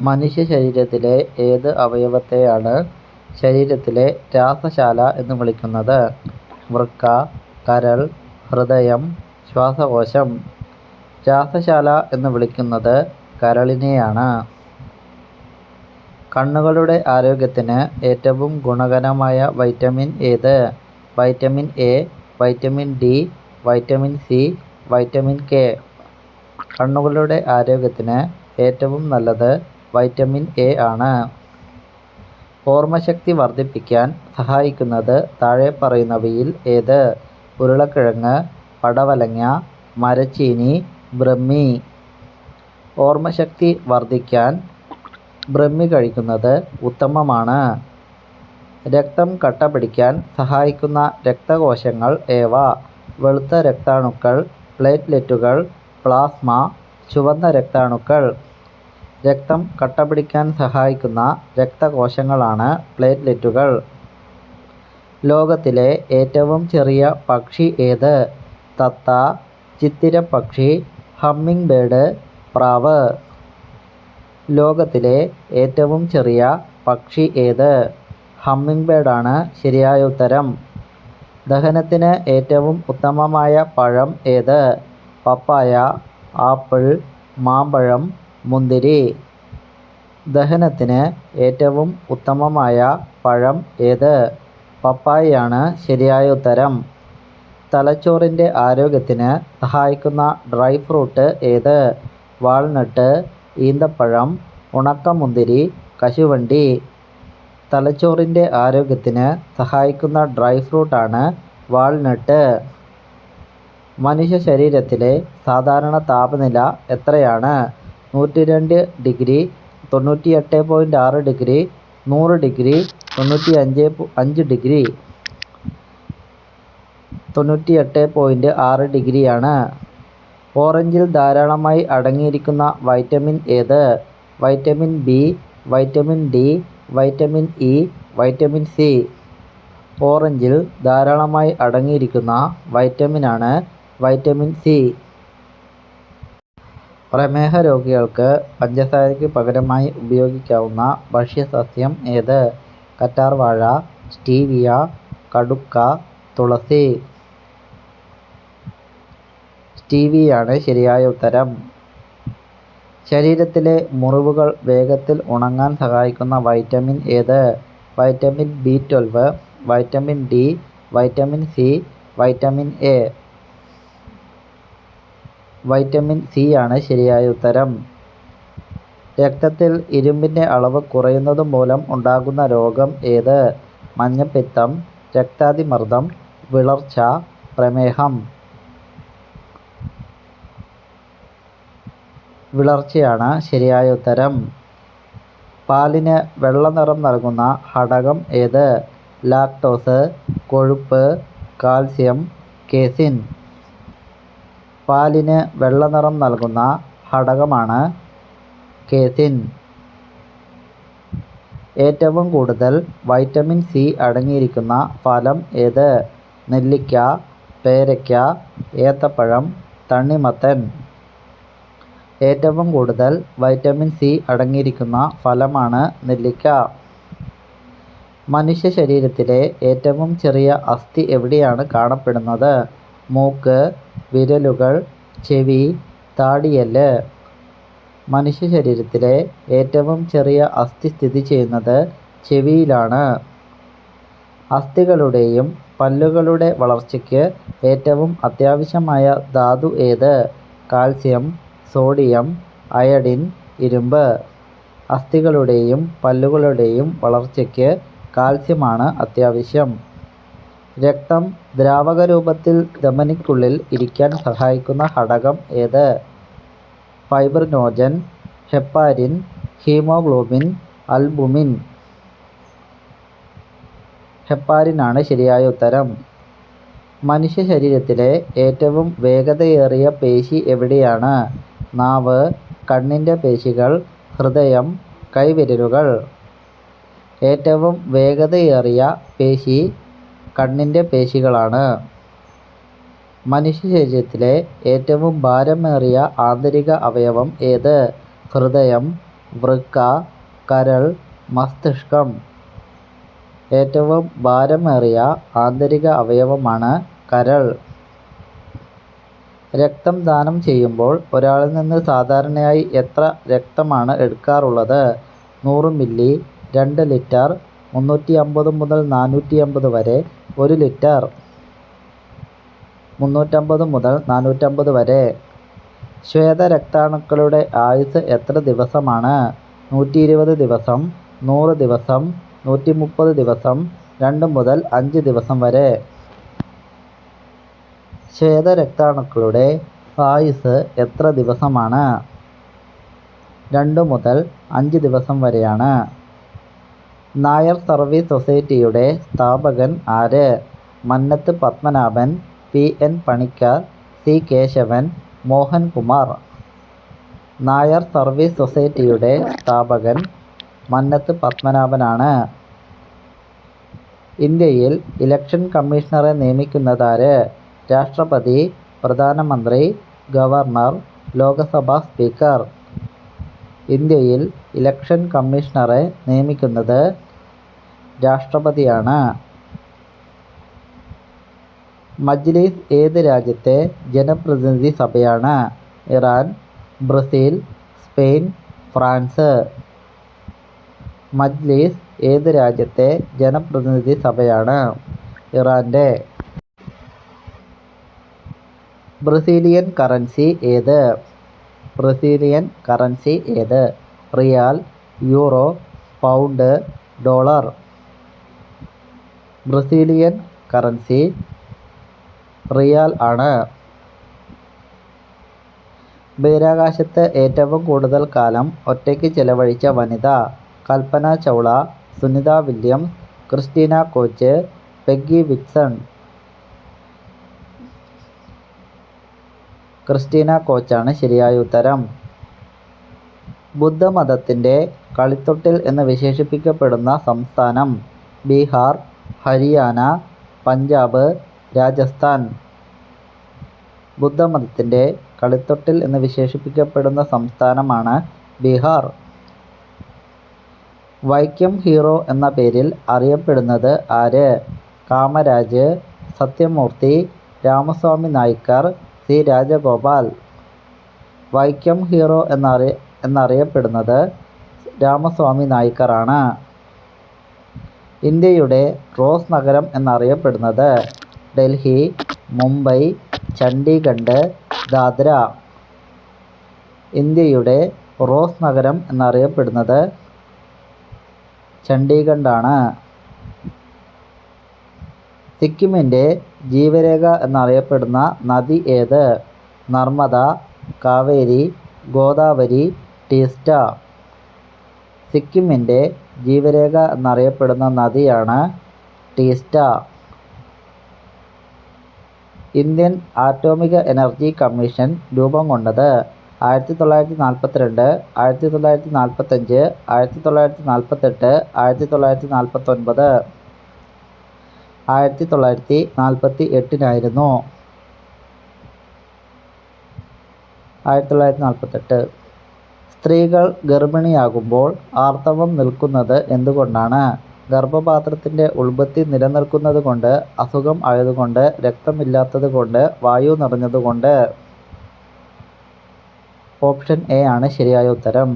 മനുഷ്യ ശരീരത്തിലെ ഏത് അവയവത്തെയാണ് ശരീരത്തിലെ രാസശാല എന്ന് വിളിക്കുന്നത്? വൃക്ക, കരൾ, ഹൃദയം, ശ്വാസകോശം. രാസശാല എന്ന് വിളിക്കുന്നത് കരളിനെയാണ്. കണ്ണുകളുടെ ആരോഗ്യത്തിന് ഏറ്റവും ഗുണകരമായ വൈറ്റമിൻ ഏത്? Vitamin A, vitamin D, vitamin C, vitamin K. കണ്ണുകളുടെ ആരോഗ്യത്തിന് ഏറ്റവും നല്ലത് വൈറ്റമിൻ എ ആണ്. ഓർമ്മശക്തി വർദ്ധിപ്പിക്കാൻ സഹായിക്കുന്നത് താഴെ പറയുന്നവയിൽ ഏത്? ഉരുളക്കിഴങ്ങ്, പടവലങ്ങ, മരച്ചീനി, ബ്രഹ്മി. ഓർമ്മശക്തി വർദ്ധിക്കാൻ ബ്രഹ്മി കഴിക്കുന്നത് ഉത്തമമാണ്. രക്തം കട്ടപിടിക്കാൻ സഹായിക്കുന്ന രക്തകോശങ്ങൾ ഏവ? വെളുത്ത രക്താണുക്കൾ, പ്ലേറ്റ്ലെറ്റുകൾ, പ്ലാസ്മ, ചുവന്ന രക്താണുക്കൾ. രക്തം കട്ടപിടിക്കാൻ സഹായിക്കുന്ന രക്തകോശങ്ങളാണ് പ്ലേറ്റ്ലെറ്റുകൾ. ലോകത്തിലെ ഏറ്റവും ചെറിയ പക്ഷി ഏത്? തത്ത, ചിത്തിരപ്പക്ഷി, ഹമ്മിങ് ബേർഡ്, പ്രാവ്. ലോകത്തിലെ ഏറ്റവും ചെറിയ പക്ഷി ഏത്? ഹമ്മിങ് ബേർഡാണ് ശരിയായ ഉത്തരം. ദഹനത്തിന് ഏറ്റവും ഉത്തമമായ പഴം ഏത്? പപ്പായ, ആപ്പിൾ, മാമ്പഴം, മുന്തിരി. ദഹനത്തിന് ഏറ്റവും ഉത്തമമായ പഴം ഏത്? പപ്പായയാണ് ശരിയായ ഉത്തരം. തലച്ചോറിൻ്റെ ആരോഗ്യത്തിന് സഹായിക്കുന്ന ഡ്രൈ ഫ്രൂട്ട് ഏത്? വാൾനട്ട്, ഈന്തപ്പഴം, ഉണക്കമുന്തിരി, കശുവണ്ടി. തലച്ചോറിൻ്റെ ആരോഗ്യത്തിന് സഹായിക്കുന്ന ഡ്രൈ ഫ്രൂട്ടാണ് വാൾനട്ട്. മനുഷ്യ ശരീരത്തിലെ സാധാരണ താപനില എത്രയാണ്? 102 ഡിഗ്രി, 98.6 ഡിഗ്രി, 100 ഡിഗ്രി, 95 ഡിഗ്രി. 98.6 ഡിഗ്രിയാണ്. ഓറഞ്ചിൽ ധാരാളമായി അടങ്ങിയിരിക്കുന്ന വൈറ്റമിൻ ഏത്? Vitamin B, vitamin D, vitamin E, vitamin C. ഓറഞ്ചിൽ ധാരാളമായി അടങ്ങിയിരിക്കുന്ന വൈറ്റമിനാണ് വൈറ്റമിൻ സി. പ്രമേഹ രോഗികൾക്ക് പഞ്ചസാരയ്ക്ക് പകരമായി ഉപയോഗിക്കാവുന്ന ഭക്ഷ്യസസ്യം ഏത്? കറ്റാർവാഴ, സ്റ്റീവിയ, കടുക്ക, തുളസി. സ്റ്റീവിയയാണ് ശരിയായ ഉത്തരം. ശരീരത്തിലെ മുറിവുകൾ വേഗത്തിൽ ഉണങ്ങാൻ സഹായിക്കുന്ന വൈറ്റമിൻ ഏത്? വൈറ്റമിൻ ബി12, vitamin D, vitamin C, vitamin A. Vitamin C ആണ് ശരിയായ ഉത്തരം. രക്തത്തിൽ ഇരുമ്പിൻ്റെ അളവ് കുറയുന്നത് മൂലം ഉണ്ടാകുന്ന രോഗം ഏത്? മഞ്ഞപ്പിത്തം, രക്താതിമർദ്ദം, വിളർച്ച, പ്രമേഹം. വിളർച്ചയാണ് ശരിയായ ഉത്തരം. പാലിന് വെള്ള നിറം നൽകുന്ന ഘടകം ഏത്? ലാക്ടോസ്, കൊഴുപ്പ്, കാൽസ്യം, കേസിൻ. പാലിന് വെള്ള നിറം നൽകുന്ന ഘടകമാണ് കേസിൻ. ഏറ്റവും കൂടുതൽ വൈറ്റമിൻ സി അടങ്ങിയിരിക്കുന്ന ഫലം ഏത്? നെല്ലിക്ക, പേരയ്ക്ക, ഏത്തപ്പഴം, തണ്ണിമത്തൻ. ഏറ്റവും കൂടുതൽ വൈറ്റമിൻ സി അടങ്ങിയിരിക്കുന്ന ഫലമാണ് നെല്ലിക്ക. മനുഷ്യ ശരീരത്തിലെ ഏറ്റവും ചെറിയ അസ്ഥി എവിടെയാണ് കാണപ്പെടുന്നത്? മൂക്ക്, വിരലുകൾ, ചെവി, താടിയെല്ല്. മനുഷ്യ ശരീരത്തിലെ ഏറ്റവും ചെറിയ അസ്ഥി സ്ഥിതി ചെയ്യുന്നത് ചെവിയിലാണ്. അസ്ഥികളുടെയും പല്ലുകളുടെ വളർച്ചയ്ക്ക് ഏറ്റവും അത്യാവശ്യമായ ധാതു ഏത്? കാൽസ്യം, സോഡിയം, അയഡിൻ, ഇരുമ്പ്. അസ്ഥികളുടെയും പല്ലുകളുടെയും വളർച്ചയ്ക്ക് കാൽസ്യമാണ് അത്യാവശ്യം. രക്തം ദ്രാവക രൂപത്തിൽ ധമനിക്കുള്ളിൽ ഇരിക്കാൻ സഹായിക്കുന്ന ഘടകം ഏത്? Fibrinogen, heparin, haemoglobin, albumin. ഹെപ്പാരിനാണ് ശരിയായ ഉത്തരം. മനുഷ്യ ശരീരത്തിലെ ഏറ്റവും വേഗതയേറിയ പേശി എവിടെയാണ്? നാവ്, കണ്ണിൻ്റെ പേശികൾ, ഹൃദയം, കൈവിരലുകൾ. ഏറ്റവും വേഗതയേറിയ പേശി കണ്ണിൻ്റെ പേശികളാണ്. മനുഷ്യ ശരീരത്തിലെ ഏറ്റവും ഭാരമേറിയ ആന്തരിക അവയവം ഏത്? ഹൃദയം, വൃക്ക, കരൾ, മസ്തിഷ്കം. ഏറ്റവും ഭാരമേറിയ ആന്തരിക അവയവമാണ് കരൾ. രക്തം ദാനം ചെയ്യുമ്പോൾ ഒരാളിൽ നിന്ന് സാധാരണയായി എത്ര രക്തമാണ് എടുക്കാറുള്ളത്? 100 മില്ലി, 2 ലിറ്റർ, 350 മുതൽ 450 വരെ, 1 ലിറ്റർ. 350 മുതൽ 450 വരെ. ശ്വേതരക്താണുക്കളുടെ ആയുസ്സ് എത്ര ദിവസമാണ്? 120 ദിവസം, 100 ദിവസം, 130 ദിവസം, 2 മുതൽ 5 ദിവസം വരെ. ശ്വേതരക്താണുക്കളുടെ ആയുസ്സ് എത്ര ദിവസമാണ്? 2 മുതൽ 5 ദിവസം വരെയാണ്. നായർ സർവീസ് സൊസൈറ്റിയുടെ സ്ഥാപകൻ ആര്? Mannath Padmanabhan, P. N. Panicker, C. Keshavan, Mohankumar. Nair service സൊസൈറ്റിയുടെ സ്ഥാപകൻ മന്നത്ത് പത്മനാഭനാണ്. ഇന്ത്യയിൽ ഇലക്ഷൻ കമ്മീഷണറെ നിയമിക്കുന്നതാര്? രാഷ്ട്രപതി, പ്രധാനമന്ത്രി, ഗവർണർ, ലോക്സഭാ സ്പീക്കർ. ഇന്ത്യയിൽ ഇലക്ഷൻ കമ്മീഷണറെ നിയമിക്കുന്നത് രാഷ്ട്രപതിയാണ്. മജ്ലിസ് ഏത് രാജ്യത്തെ ജനപ്രതിനിധി സഭയാണ്? Iran, Brazil, Spain, France. Majlis ഏത് രാജ്യത്തെ ജനപ്രതിനിധി സഭയാണ്? ഇറാൻ്റെ. ബ്രസീലിയൻ കറൻസി ഏത്? ബ്രസീലിയൻ കറൻസി ഏത്? Riyal, euro, pound, dollar. Brazilian currency riyal ആണ്. ബഹിരാകാശത്ത് ഏറ്റവും കൂടുതൽ കാലം ഒറ്റയ്ക്ക് ചെലവഴിച്ച വനിത? Kalpana Chawla, Sunita Williams, Christina Koch, Peggy Whitson. Christina കോച്ചാണ് ശരിയായ ഉത്തരം. ബുദ്ധമതത്തിൻ്റെ കളിത്തൊട്ടിൽ എന്ന് വിശേഷിപ്പിക്കപ്പെടുന്ന സംസ്ഥാനം? ബീഹാർ, ഹരിയാന, പഞ്ചാബ്, രാജസ്ഥാൻ. ബുദ്ധമതത്തിൻ്റെ കളിത്തൊട്ടിൽ എന്ന് വിശേഷിപ്പിക്കപ്പെടുന്ന സംസ്ഥാനമാണ് ബീഹാർ. വൈക്കം ഹീറോ എന്ന പേരിൽ അറിയപ്പെടുന്നത് ആര്? കാമരാജ്, സത്യമൂർത്തി, രാമസ്വാമി നായ്ക്കർ, സി. രാജഗോപാൽ. വൈക്കം ഹീറോ എന്നറിയപ്പെടുന്നത് രാമസ്വാമി നായ്ക്കറാണ്. ഇന്ത്യയുടെ റോസ് നഗരം എന്നറിയപ്പെടുന്നത്? ഡൽഹി, മുംബൈ, ചണ്ഡീഗഡ്, ദാദ്ര. ഇന്ത്യയുടെ റോസ് നഗരം എന്നറിയപ്പെടുന്നത് ചണ്ഡീഗഡാണ്. സിക്കിമിൻ്റെ ജീവരേഖ എന്നറിയപ്പെടുന്ന നദി ഏത്? നർമ്മദ, കാവേരി, ഗോദാവരി, ടീസ്റ്റ. സിക്കിമിൻ്റെ ജീവരേഖ എന്നറിയപ്പെടുന്ന നദിയാണ് ടീസ്റ്റ. ഇന്ത്യൻ ആറ്റോമിക എനർജി കമ്മീഷൻ രൂപം കൊണ്ടത്? 1942, 1945, 1948, 1949. 1948 1948. സ്ത്രീകൾ ഗർഭിണിയാകുമ്പോൾ ആർത്തവം നിൽക്കുന്നത് എന്തുകൊണ്ടാണ്? ഗർഭപാത്രത്തിൻ്റെ ഉൾബത്തി നിലനിൽക്കുന്നതുകൊണ്ട്, അസുഖം ആയതുകൊണ്ട്, രക്തമില്ലാത്തതുകൊണ്ട്, വായു നിറഞ്ഞതുകൊണ്ട്. ഓപ്ഷൻ എ ആണ് ശരിയായ ഉത്തരം.